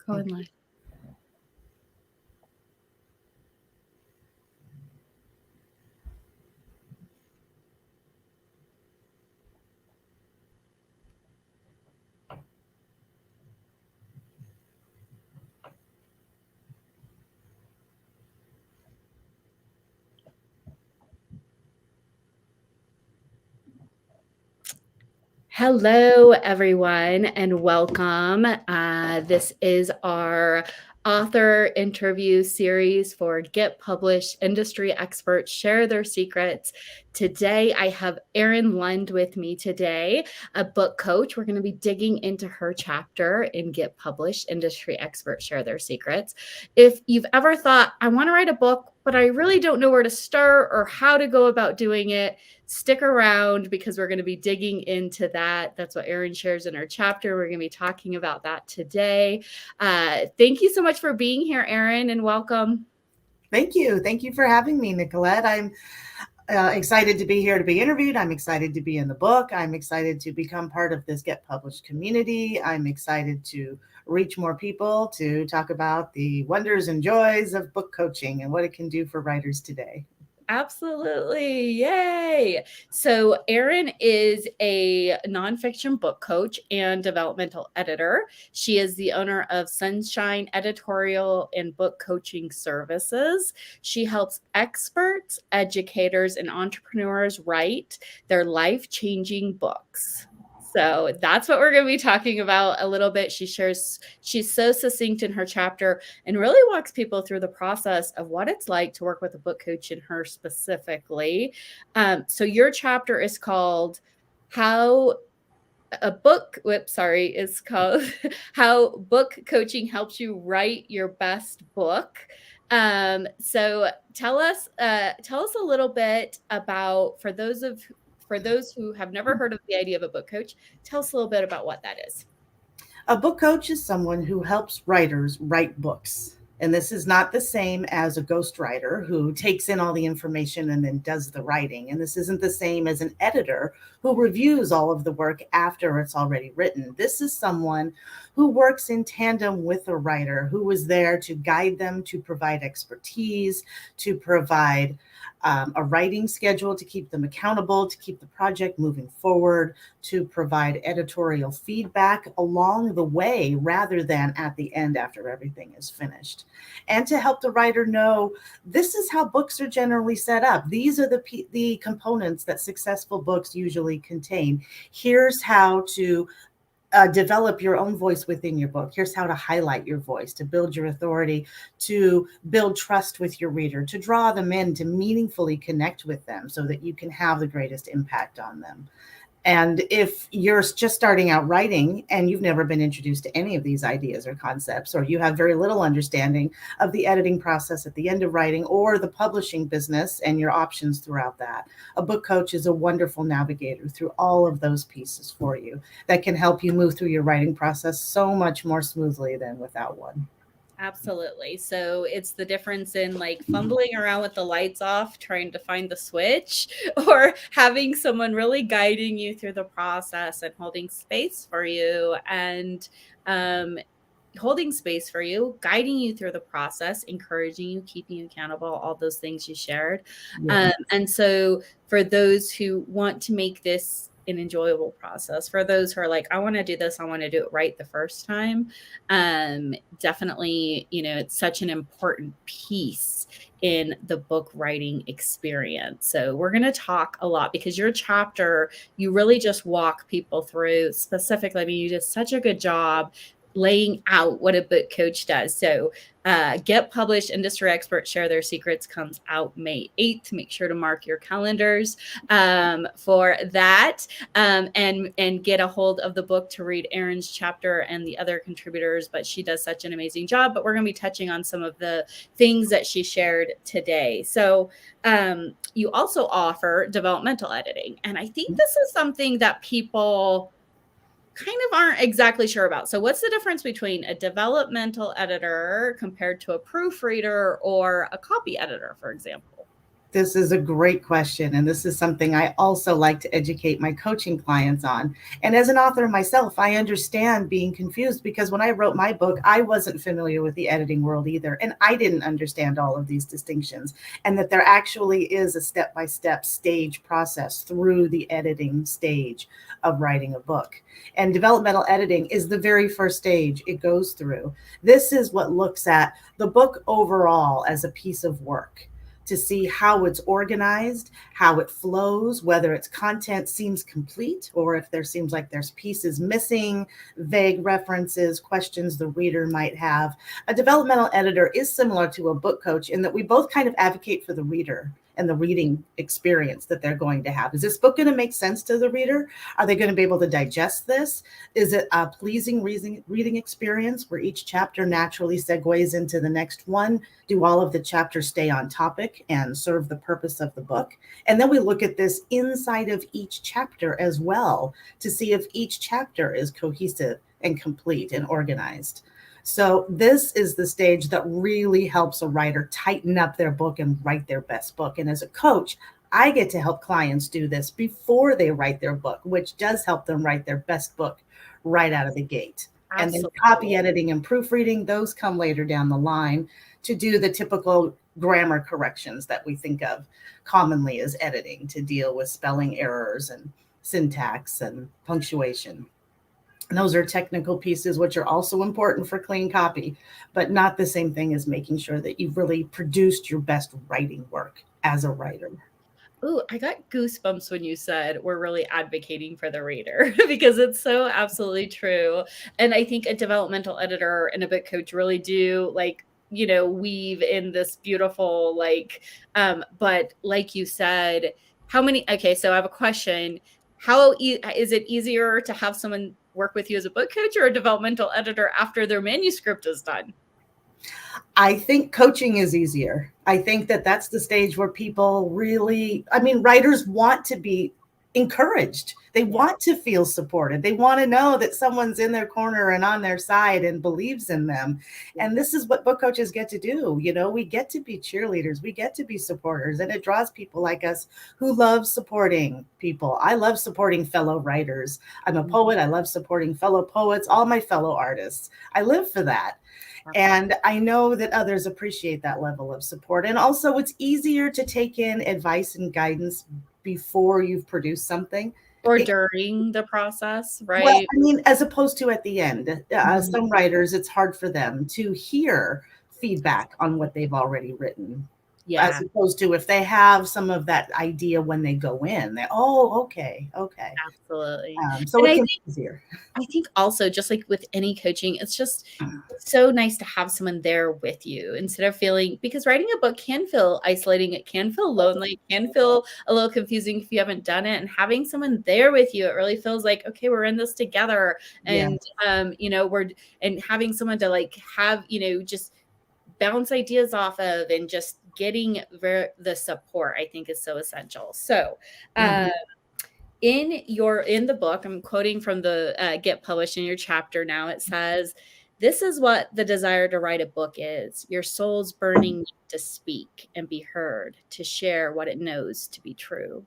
Go on live. Hello, everyone, and welcome. This is our author interview series for Get Published. Industry experts share their secrets. Today, I have Erin Lund with me today, a book coach. We're going to be digging into her chapter in Get Published. Industry experts share their secrets. If you've ever thought, I want to write a book, but I really don't know where to start or how to go about doing it, stick around because we're going to be digging into that. That's what Erin shares in her chapter. We're going to be talking about that today. Thank you so much for being here, Erin, and welcome. Thank you. Thank you for having me, Nicolette. I'm excited to be here to be interviewed. I'm excited to be in the book. I'm excited to become part of this Get Published community. I'm excited to reach more people to talk about the wonders and joys of book coaching and what it can do for writers today. Absolutely. Yay. So, Erin is a nonfiction book coach and developmental editor. She is the owner of Sunshine Editorial and Book Coaching Services. She helps experts, educators, and entrepreneurs write their life-changing books. So that's what we're going to be talking about a little bit. She's so succinct in her chapter and really walks people through the process of what it's like to work with a book coach and her specifically. So your chapter is called How Book Coaching Helps You Write Your Best Book. So tell us a little bit about, for those who have never heard of the idea of a book coach, tell us a little bit about what that is. A book coach is someone who helps writers write books. And this is not the same as a ghostwriter who takes in all the information and then does the writing. And this isn't the same as an editor who reviews all of the work after it's already written. This is someone who works in tandem with a writer, who is there to guide them, to provide expertise, to provide a writing schedule to keep them accountable, to keep the project moving forward, to provide editorial feedback along the way rather than at the end after everything is finished. And to help the writer know this is how books are generally set up. These are the components that successful books usually contain. Here's how to develop your own voice within your book. Here's how to highlight your voice, to build your authority, to build trust with your reader, to draw them in, to meaningfully connect with them so that you can have the greatest impact on them. And if you're just starting out writing and you've never been introduced to any of these ideas or concepts, or you have very little understanding of the editing process at the end of writing or the publishing business and your options throughout that, a book coach is a wonderful navigator through all of those pieces for you that can help you move through your writing process so much more smoothly than without one. Absolutely. So it's the difference in like fumbling around with the lights off, trying to find the switch, or having someone really guiding you through the process and holding space for you guiding you through the process, encouraging you, keeping you accountable, all those things you shared. Yes. And so for those who want to make this an enjoyable process, for those who are like, I want to do this, I want to do it right the first time, definitely, it's such an important piece in the book writing experience. So we're going to talk a lot because your chapter, you really just walk people through specifically. I mean, you did such a good job laying out what a book coach does. So Get Published, Industry Experts Share Their Secrets comes out May 8th. Make sure to mark your calendars for that, and get a hold of the book to read Erin's chapter and the other contributors. But she does such an amazing job. But we're going to be touching on some of the things that she shared today. So you also offer developmental editing. And I think this is something that people kind of aren't exactly sure about. So what's the difference between a developmental editor compared to a proofreader or a copy editor, for example? This is a great question. And this is something I also like to educate my coaching clients on. And as an author myself, I understand being confused because when I wrote my book, I wasn't familiar with the editing world either. And I didn't understand all of these distinctions, and that there actually is a step by step stage process through the editing stage of writing a book. And developmental editing is the very first stage it goes through. This is what looks at the book overall as a piece of work, to see how it's organized, how it flows, whether its content seems complete or if there seems like there's pieces missing, vague references, questions the reader might have. A developmental editor is similar to a book coach in that we both kind of advocate for the reader and the reading experience that they're going to have. Is this book going to make sense to the reader? Are they going to be able to digest this? Is it a pleasing reading experience where each chapter naturally segues into the next one? Do all of the chapters stay on topic and serve the purpose of the book? And then we look at this inside of each chapter as well to see if each chapter is cohesive and complete and organized. So this is the stage that really helps a writer tighten up their book and write their best book. And as a coach, I get to help clients do this before they write their book, which does help them write their best book right out of the gate. And then copy editing and proofreading, those come later down the line to do the typical grammar corrections that we think of commonly as editing, to deal with spelling errors and syntax and punctuation. And those are technical pieces which are also important for clean copy, but not the same thing as making sure that you've really produced your best writing work as a writer. Ooh, I got goosebumps when you said we're really advocating for the reader because it's so absolutely true. And I think a developmental editor and a book coach really do weave in this beautiful but like you said, okay, so I have a question. Is it easier to have someone work with you as a book coach or a developmental editor after their manuscript is done? I think coaching is easier. I think that that's the stage where people really, writers want to be encouraged. They want to feel supported. They want to know that someone's in their corner and on their side and believes in them. And this is what book coaches get to do. We get to be cheerleaders. We get to be supporters. And it draws people like us who love supporting people. I love supporting fellow writers. I'm a poet. I love supporting fellow poets, all my fellow artists. I live for that. And I know that others appreciate that level of support. And also, it's easier to take in advice and guidance before you've produced something. Or during the process, right? Well, as opposed to at the end. Some writers, it's hard for them to hear feedback on what they've already written. Yeah. As opposed to if they have some of that idea when they go in, okay. Absolutely. So it can be easier. I think also, just like with any coaching, it's so nice to have someone there with you instead of feeling, because writing a book can feel isolating. It can feel lonely, it can feel a little confusing if you haven't done it, and having someone there with you, it really feels like, okay, we're in this together. And, and having someone to have, just bounce ideas off of, and just getting the support, I think, is so essential. So, in the book, I'm quoting from the Get Published in your chapter now, it says, "This is what the desire to write a book is: your soul's burning need to speak and be heard, to share what it knows to be true."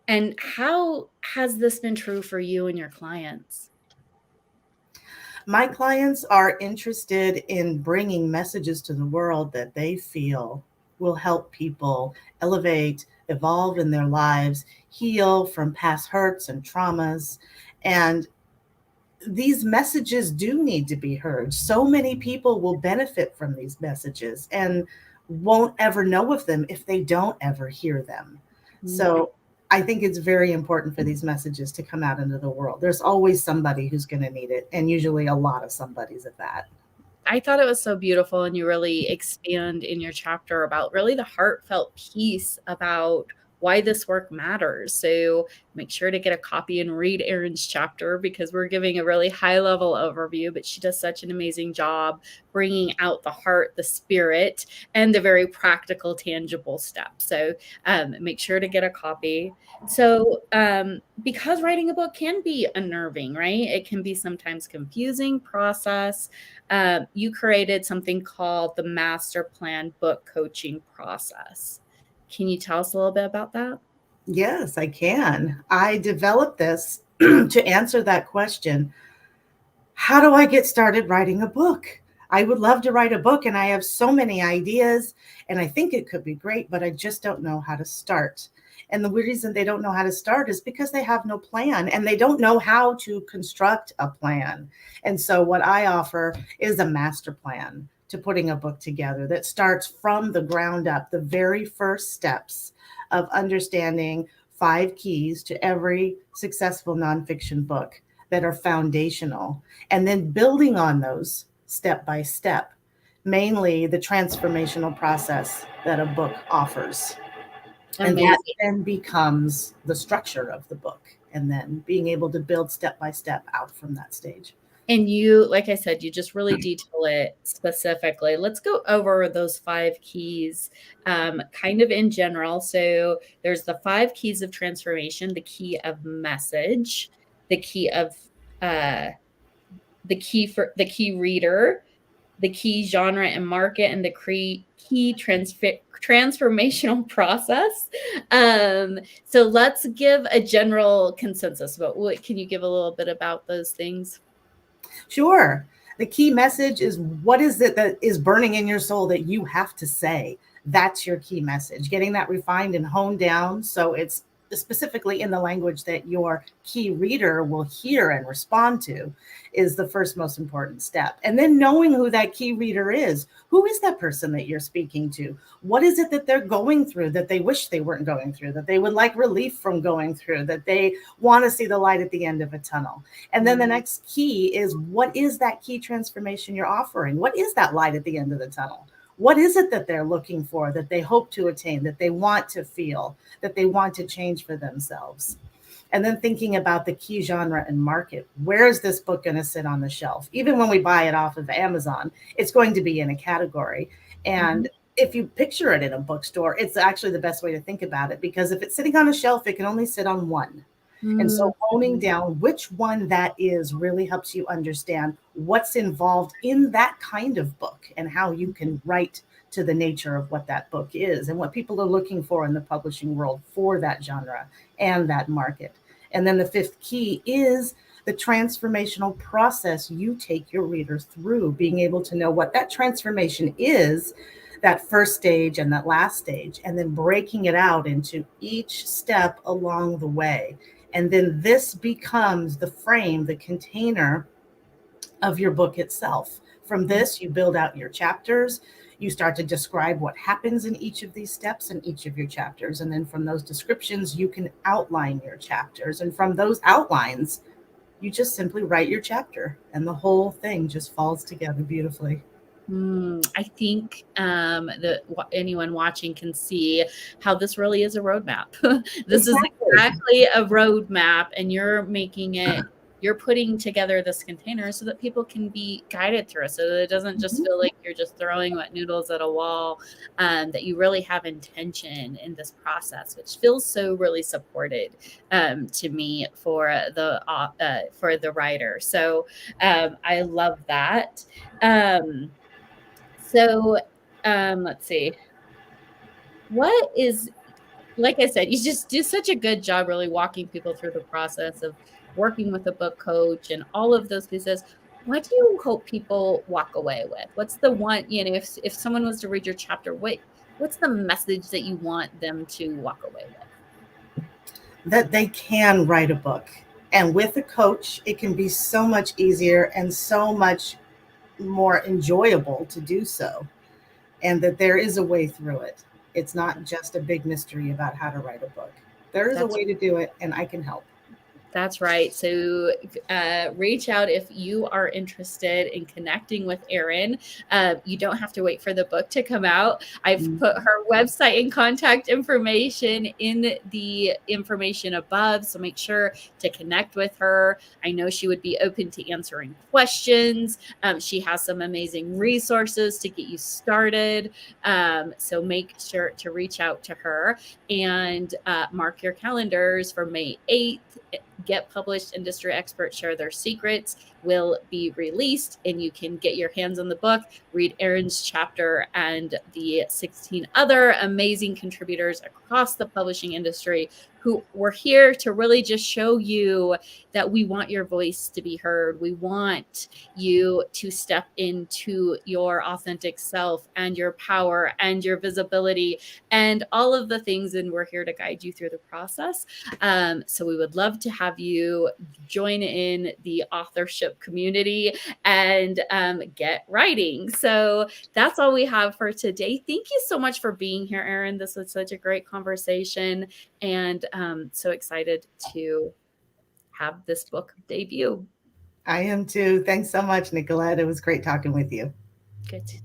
And how has this been true for you and your clients? My clients are interested in bringing messages to the world that they feel will help people elevate, evolve in their lives, heal from past hurts and traumas. And these messages do need to be heard. So many people will benefit from these messages and won't ever know of them if they don't ever hear them. So I think it's very important for these messages to come out into the world. There's always somebody who's going to need it, and usually a lot of somebodies at that. I thought it was so beautiful, and you really expand in your chapter about really the heartfelt piece about why this work matters. So make sure to get a copy and read Erin's chapter, because we're giving a really high level overview, but she does such an amazing job bringing out the heart, the spirit, and the very practical, tangible steps. So make sure to get a copy. So because writing a book can be unnerving, right? It can be sometimes confusing process. You created something called the Master Plan Book Coaching Process. Can you tell us a little bit about that? Yes, I can. I developed this to answer that question. How do I get started writing a book? I would love to write a book and I have so many ideas and I think it could be great, but I just don't know how to start. And the reason they don't know how to start is because they have no plan and they don't know how to construct a plan. And so, what I offer is a master plan to putting a book together that starts from the ground up, the very first steps of understanding 5 keys to every successful nonfiction book that are foundational, and then building on those step by step, mainly the transformational process that a book offers. And Amazing. that then becomes the structure of the book, and then being able to build step by step out from that stage. And you, like I said, you just really detail it specifically. Let's go over those 5 keys, kind of in general. So there's the 5 keys of transformation, the key of message, the key of the key reader, the key genre and market, and the key transformational process. So let's give a general consensus about what can you give a little bit about those things? Sure. The key message is, what is it that is burning in your soul that you have to say? That's your key message. Getting that refined and honed down so it's specifically in the language that your key reader will hear and respond to is the first most important step. And then knowing who that key reader is. Who is that person that you're speaking to? What is it that they're going through that they wish they weren't going through, that they would like relief from going through, that they want to see the light at the end of a tunnel? And then the next key is, what is that key transformation you're offering? What is that light at the end of the tunnel? What is it that they're looking for, that they hope to attain, that they want to feel, that they want to change for themselves? And then thinking about the key genre and market. Where is this book going to sit on the shelf? Even when we buy it off of Amazon, it's going to be in a category. And if you picture it in a bookstore, it's actually the best way to think about it, because if it's sitting on a shelf, it can only sit on one. And so honing down which one that is really helps you understand what's involved in that kind of book and how you can write to the nature of what that book is and what people are looking for in the publishing world for that genre and that market. And then the 5th key is the transformational process you take your readers through, being able to know what that transformation is, that first stage and that last stage, and then breaking it out into each step along the way. And then this becomes the frame, the container of your book itself. From this, you build out your chapters. You start to describe what happens in each of these steps in each of your chapters. And then from those descriptions, you can outline your chapters. And from those outlines, you just simply write your chapter, and the whole thing just falls together beautifully. I think that anyone watching can see how this really is a roadmap. This is exactly a roadmap, and you're making it, you're putting together this container so that people can be guided through it, so that it doesn't just feel like you're just throwing wet noodles at a wall, that you really have intention in this process, which feels so really supported to me for the writer. So I love that. So, let's see. What is, like I said, you just do such a good job really walking people through the process of working with a book coach and all of those pieces. What do you hope people walk away with? What's the one, if someone was to read your chapter, what's the message that you want them to walk away with? That they can write a book. And with a coach, it can be so much easier and so much more enjoyable to do so. And that there is a way through it. It's not just a big mystery about how to write a book. There is a way to do it, and I can help. That's right. So reach out if you are interested in connecting with Erin. You don't have to wait for the book to come out. I've put her website and contact information in the information above, so make sure to connect with her. I know she would be open to answering questions. She has some amazing resources to get you started. So make sure to reach out to her and mark your calendars for May 8th. get published, industry experts share their secrets, will be released, and you can get your hands on the book, read Erin's chapter and the 16 other amazing contributors across the publishing industry who were here to really just show you that we want your voice to be heard. We want you to step into your authentic self and your power and your visibility and all of the things. And we're here to guide you through the process. So we would love to have you join in the authorship community and get writing. So that's all we have for today. Thank you so much for being here, Erin. This was such a great conversation, and so excited to have this book debut. I am too. Thanks so much, Nicolette. It was great talking with you. Good to